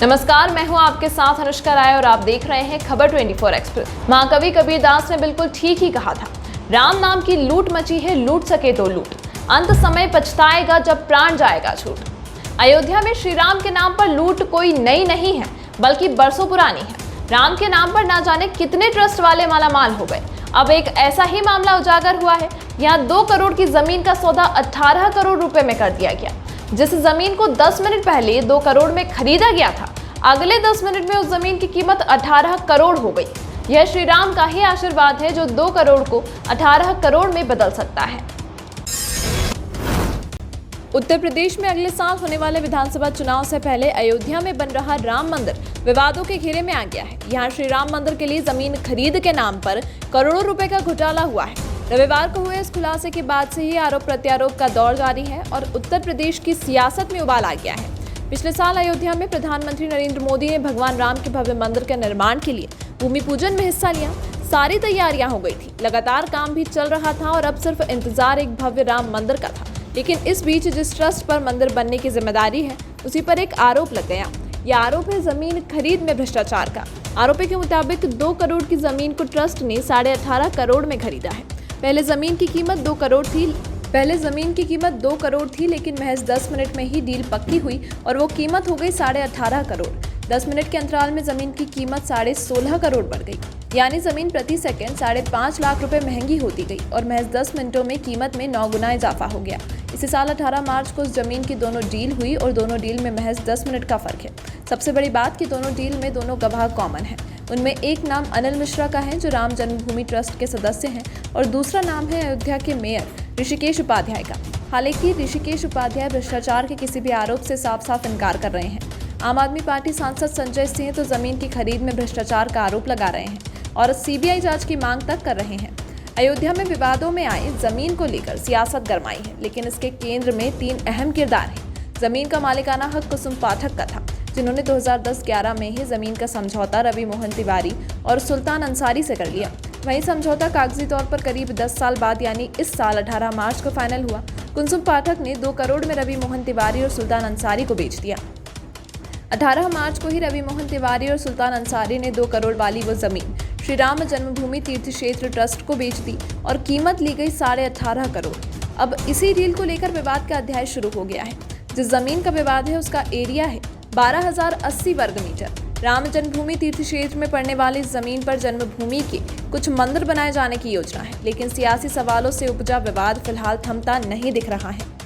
नमस्कार, मैं हूं आपके साथ अनुष्का राय और आप देख रहे हैं खबर 24 एक्सप्रेस। महाकवि कबीरदास ने बिल्कुल ठीक ही कहा था, राम नाम की लूट मची है, लूट सके तो लूट, अंत समय पछताएगा जब प्राण जाएगा छूट। अयोध्या में श्री राम के नाम पर लूट कोई नई नहीं है, बल्कि बरसों पुरानी है। राम के नाम पर ना जाने कितने ट्रस्ट वाले मालामाल हो गए। अब एक ऐसा ही मामला उजागर हुआ है। यहाँ 2 करोड़ की जमीन का सौदा 18 करोड़ रुपए में कर दिया गया। जिस जमीन को 10 मिनट पहले 2 करोड़ में खरीदा गया था, अगले 10 मिनट में उस जमीन की कीमत 18 करोड़ हो गई। यह श्री राम का ही आशीर्वाद है जो 2 करोड़ को 18 करोड़ में बदल सकता है। उत्तर प्रदेश में अगले साल होने वाले विधानसभा चुनाव से पहले अयोध्या में बन रहा राम मंदिर विवादों के घेरे में आ गया है। यहाँ श्री राम मंदिर के लिए जमीन खरीद के नाम पर करोड़ों रुपए का घोटाला हुआ है। रविवार को हुए इस खुलासे के बाद से ही आरोप प्रत्यारोप का दौर जारी है और उत्तर प्रदेश की सियासत में उबाल आ गया है। पिछले साल अयोध्या में प्रधानमंत्री नरेंद्र मोदी ने भगवान राम के भव्य मंदिर के निर्माण के लिए भूमि पूजन में हिस्सा लिया। सारी तैयारियां हो गई थी, लगातार काम भी चल रहा था और अब सिर्फ इंतजार एक भव्य राम मंदिर का था। लेकिन इस बीच जिस ट्रस्ट पर मंदिर बनने की जिम्मेदारी है, उसी पर एक आरोप लग गया। यह आरोप है जमीन खरीद में भ्रष्टाचार का। आरोपी के मुताबिक 2 करोड़ की जमीन को ट्रस्ट ने 18.5 करोड़ में खरीदा है। पहले जमीन की कीमत 2 करोड़ थी, लेकिन महज 10 मिनट में ही डील पक्की हुई और वो कीमत हो गई 18.5 करोड़। 10 मिनट के अंतराल में जमीन की कीमत 16.5 करोड़ बढ़ गई, यानी जमीन प्रति सेकंड 5.5 लाख रुपए महंगी होती गई और महज 10 मिनटों में कीमत में 9 गुना इजाफा हो गया। इसी साल 18 मार्च को उस जमीन की दोनों डील हुई और दोनों डील में महज 10 मिनट का फर्क है। सबसे बड़ी बात कि दोनों डील में दोनों गवाह कॉमन है। उनमें एक नाम अनिल मिश्रा का है जो राम जन्मभूमि ट्रस्ट के सदस्य हैं और दूसरा नाम है अयोध्या के मेयर ऋषिकेश उपाध्याय का। हालांकि ऋषिकेश उपाध्याय भ्रष्टाचार के किसी भी आरोप से साफ साफ इनकार कर रहे हैं। आम आदमी पार्टी सांसद संजय सिंह तो जमीन की खरीद में भ्रष्टाचार का आरोप लगा रहे हैं और सीबीआई जांच की मांग तक कर रहे हैं। अयोध्या में विवादों में आए जमीन को लेकर सियासत गरमाई है, लेकिन इसके केंद्र में 3 अहम किरदार हैं। जमीन का मालिकाना हक कुसुम पाठक का था, जिन्होंने 2010-11 में ही जमीन का समझौता रवि मोहन तिवारी और सुल्तान अंसारी से कर लिया। वहीं समझौता कागजी तौर पर करीब 10 साल बाद यानी इस साल 18 मार्च को फाइनल हुआ। कुसुम पाठक ने 2 करोड़ में रवि मोहन तिवारी और सुल्तान अंसारी को बेच दिया। 18 मार्च को ही रवि मोहन तिवारी और सुल्तान अंसारी ने 2 करोड़ वाली वो जमीन श्री राम जन्मभूमि तीर्थ क्षेत्र ट्रस्ट को बेच दी और कीमत ली गई 18.5 करोड़। अब इसी डील को लेकर विवाद का अध्याय शुरू हो गया है। जिस जमीन का विवाद है उसका एरिया है 12,080 वर्ग मीटर। राम जन्मभूमि तीर्थ क्षेत्र में पड़ने वाली इस जमीन पर जन्मभूमि के कुछ मंदिर बनाए जाने की योजना है, लेकिन सियासी सवालों से उपजा विवाद फिलहाल थमता नहीं दिख रहा है।